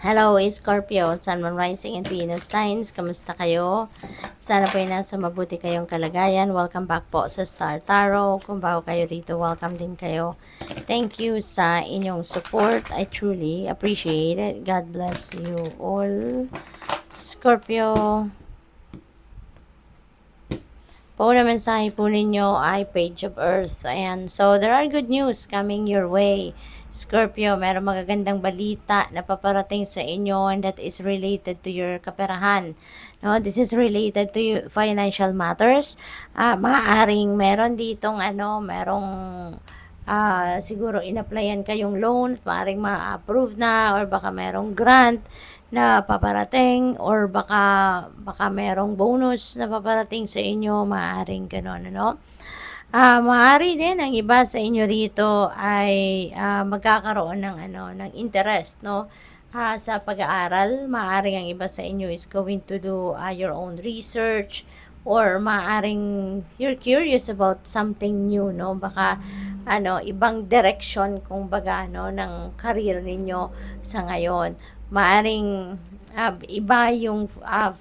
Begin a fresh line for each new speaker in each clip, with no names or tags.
Hello, Scorpio, Sun, Moon, Rising, and Venus signs. Kamusta kayo? Sana po ay nasa mabuti kayong kalagayan. Welcome back po sa Star Tarot. Kung bago kayo rito, welcome din kayo. Thank you sa inyong support. I truly appreciate it. God bless you all. Scorpio, po na mensahe po ninyo ay Page of Earth. Ayan. So, there are good news coming your way. Scorpio, meron magagandang balita na paparating sa inyo and that is related to your kaperahan. No, this is related to your financial matters. Maaaring meron ditong merong siguro in-applyan kayong loan, maaaring ma-approve na or baka merong grant na paparating or baka merong bonus na paparating sa inyo, maaaring gano'n, ano? Maaari din ang iba sa inyo rito ay magkakaroon ng ng interest, no? Sa pag-aaral, maaaring ang iba sa inyo is going to do your own research or maaaring you're curious about something new, no? Baka ibang direction kung baga ng career ninyo sa ngayon. Maaring iba yung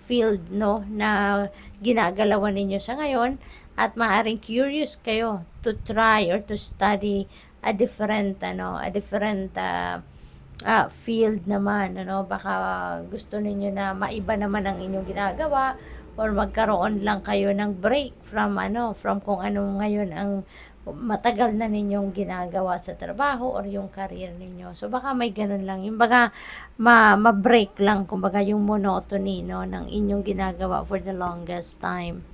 field, no, na ginagalawan ninyo sa ngayon at maaring curious kayo to try or to study a different field naman, baka gusto ninyo na maiba naman ang inyong ginagawa or magkaroon lang kayo ng break from kung ano ngayon ang matagal na ninyong ginagawa sa trabaho or yung career ninyo. So baka may ganun lang. Yung baga ma-break lang kumbaga yung monotony, no, ng inyong ginagawa for the longest time.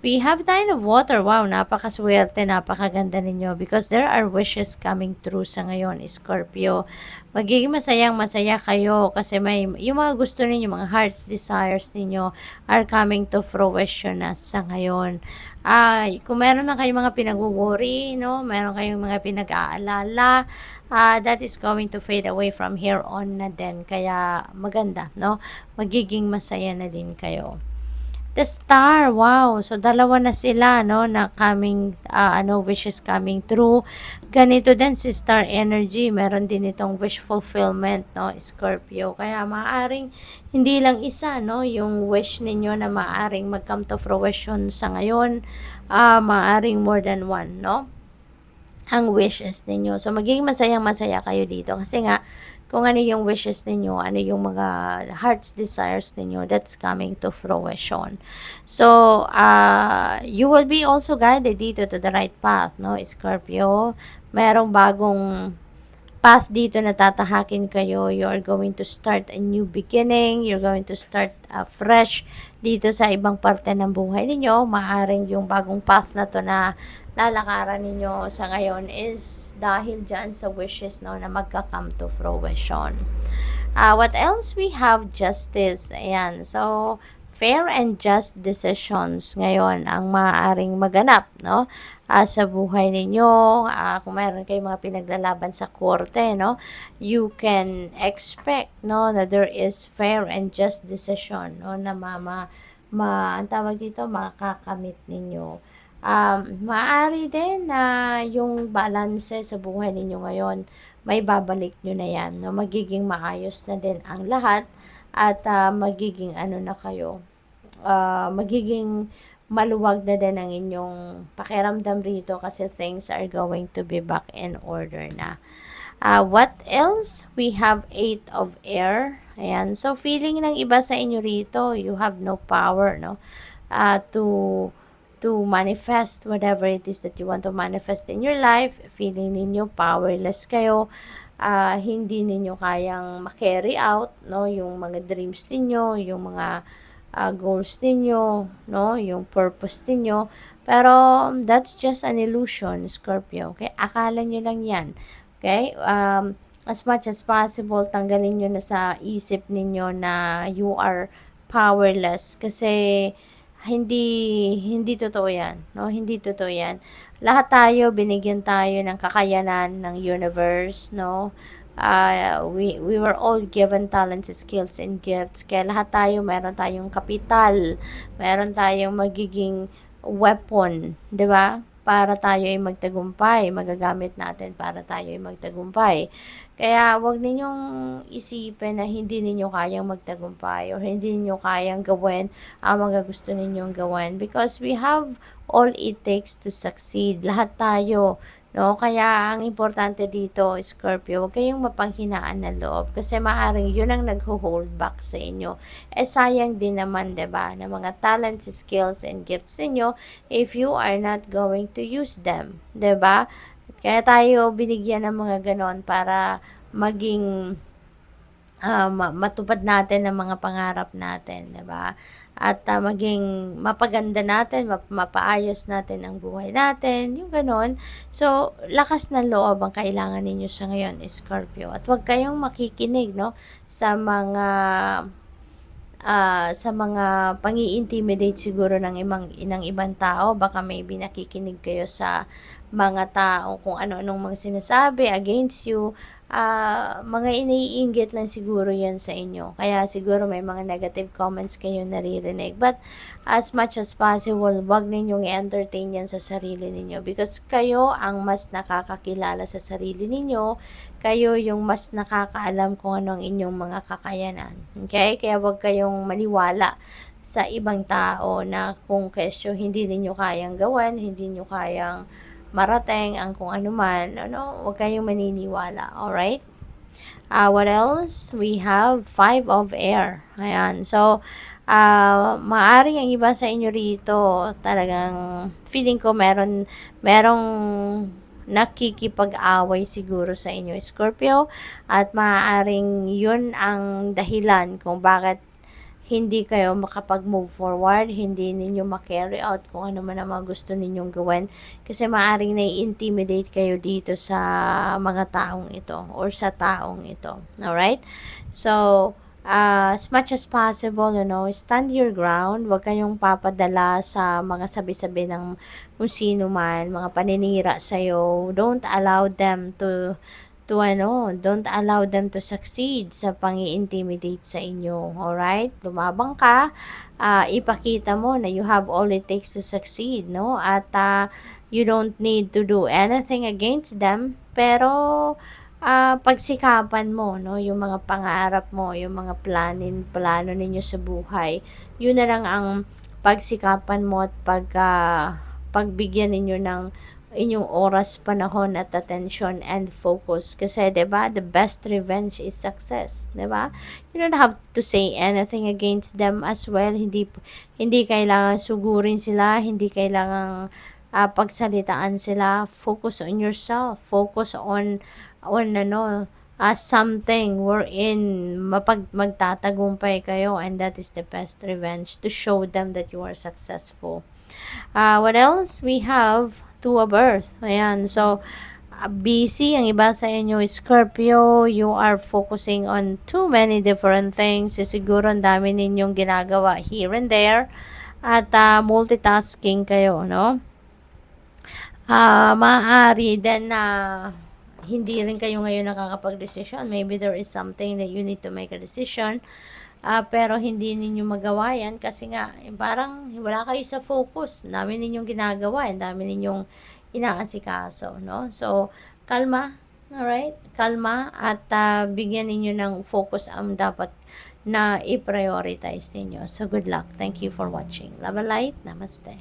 We have Nine of Water. Wow, napakaswerte, napakaganda ninyo because there are wishes coming true sa ngayon, Scorpio. Magiging masayang masaya kayo kasi may yung mga gusto ninyo, mga heart's desires ninyo are coming to fruition na sa ngayon. Kung meron na kayong mga pinag-worry, no, meron kayong mga pinag-aalala, that is going to fade away from here on na din. Kaya maganda, no? Magiging masaya na din kayo. The Star, wow. So, dalawa na sila, no, na coming, wishes coming true. Ganito din si Star Energy. Meron din itong wish fulfillment, no, Scorpio. Kaya, maaring hindi lang isa, no, yung wish ninyo na maaring mag-come to fruition sa ngayon. Maaring more than one, no, ang wishes ninyo. So, magiging masayang-masaya kayo dito. Kasi nga, kung ano yung wishes ninyo, ano yung mga heart's desires ninyo, that's coming to fruition. So, you will be also guided dito to the right path, no, Scorpio? Merong bagong path dito na tatahakin kayo. You are going to start a new beginning. You're going to start fresh dito sa ibang parte ng buhay ninyo. Maaring yung bagong path na to na lalakaran ninyo sa ngayon is dahil dyan sa wishes, no, na magka-come to fruition. What else? We have justice. Ayan. So, fair and just decisions ngayon ang maaaring maganap, no? Sa buhay ninyo. Kung mayroon kayong mga pinaglalaban sa korte, no, you can expect, no, na there is fair and just decision, no, na ang tawag dito, makakamit ninyo. Maaari din na yung balance sa buhay ninyo ngayon, may babalik nyo na yan, no? Magiging maayos na din ang lahat at magiging na kayo, magiging maluwag na din ang inyong pakiramdam rito kasi things are going to be back in order na. What else? We have 8 of air. Ayan. So, feeling ng iba sa inyo rito, you have no power, no? To manifest whatever it is that you want to manifest in your life. Feeling ninyo powerless kayo. Hindi ninyo kayang ma-carry out, no, yung mga dreams ninyo, yung mga goals ninyo, no, yung purpose ninyo. Pero that's just an illusion, Scorpio. Okay? Akala nyo lang yan. Okay? As much as possible, tanggalin nyo na sa isip ninyo na you are powerless kasi hindi totoo yan, no? Hindi totoo yan. Lahat tayo, binigyan tayo ng kakayanan ng universe, no? We were all given talents, skills, and gifts. Kaya lahat tayo, meron tayong kapital, meron tayong magiging weapon, di ba? para tayo ay magtagumpay, magagamit natin para tayo ay magtagumpay. Kaya wag ninyong isipin na hindi ninyo kayang magtagumpay or hindi ninyo kayang gawin ang mga gusto ninyong gawin, because we have all it takes to succeed. Lahat tayo, no? Kaya ang importante dito, Scorpio, huwag kayong mapanghinaan ng loob kasi maaaring yun ang nagho-hold back sa inyo. Sayang din naman, 'di ba, na mga talents, skills, and gifts inyo if you are not going to use them, 'di ba? Kaya tayo binigyan ng mga ganon para maging matupad natin ang mga pangarap natin, 'di ba? At maging mapaganda natin, mapaayos natin ang buhay natin, yung gano'n. So, lakas ng loob ang kailangan ninyo sa ngayon, Scorpio. At huwag kayong makikinig, no, sa mga pang-i-intimidate siguro ng ibang tao. Baka maybe nakikinig kayo sa mga tao kung ano-anong mga sinasabi against you. Mga iniinggit lang siguro yan sa inyo. Kaya siguro may mga negative comments kayo naririnig. But as much as possible, wag ninyong i-entertain yan sa sarili ninyo, because kayo ang mas nakakakilala sa sarili ninyo. Kayo yung mas nakakaalam kung ano ang inyong mga kakayanan. Okay? Kaya wag kayong maniwala sa ibang tao na kung kesyo hindi ninyo kayang gawin, hindi nyo kayang marating ang kung ano man, wag kayong maniniwala. Alright? What else? We have 5 of air. Ayan. So, maaring ang iba sa inyo rito, talagang feeling ko merong nakikipag-away siguro sa inyo, Scorpio, at maaaring yun ang dahilan kung bakit hindi kayo makapag-move forward, hindi ninyo ma-carry out kung ano man ang mga gusto ninyong gawin, kasi maaaring nai-intimidate kayo dito sa mga taong ito or sa taong ito. Alright? So, as much as possible, stand your ground. Huwag kayong papadala sa mga sabi-sabi ng kung sino man, mga paninira sa'yo. Don't allow them to succeed sa pang-i-intimidate sa inyo. Alright? Lumabang ka, ipakita mo na you have all it takes to succeed, no? At you don't need to do anything against them, pero pagsikapan mo, no, yung mga pangarap mo, yung mga plano ninyo sa buhay, yun na lang ang pagsikapan mo at pagbigyan ninyo ng inyong oras, panahon at attention and focus. Kasi 'di ba, the best revenge is success, 'di ba? You don't have to say anything against them as well. Hindi kailangan sugurin sila, hindi kailangan pagsalitaan sila. Focus on yourself. Focus on something wherein magtatagumpay kayo, and that is the best revenge, to show them that you are successful. What else? We have 2 of Earth. Ayan. So, busy ang iba sa inyo, Scorpio. You are focusing on too many different things. Siguro ang dami ninyong ginagawa here and there. At multitasking kayo, no? Maaari din na hindi rin kayo ngayon nakakapag-decision. Maybe there is something that you need to make a decision. Pero hindi ninyo magawa yan kasi nga parang wala kayo sa focus. Ang dami ninyong ginagawa, ang dami ninyong inaasikaso, no? So, kalma, alright? Kalma at bigyan ninyo ng focus ang dapat na i-prioritize ninyo. So, good luck. Thank you for watching. Love and light. Namaste.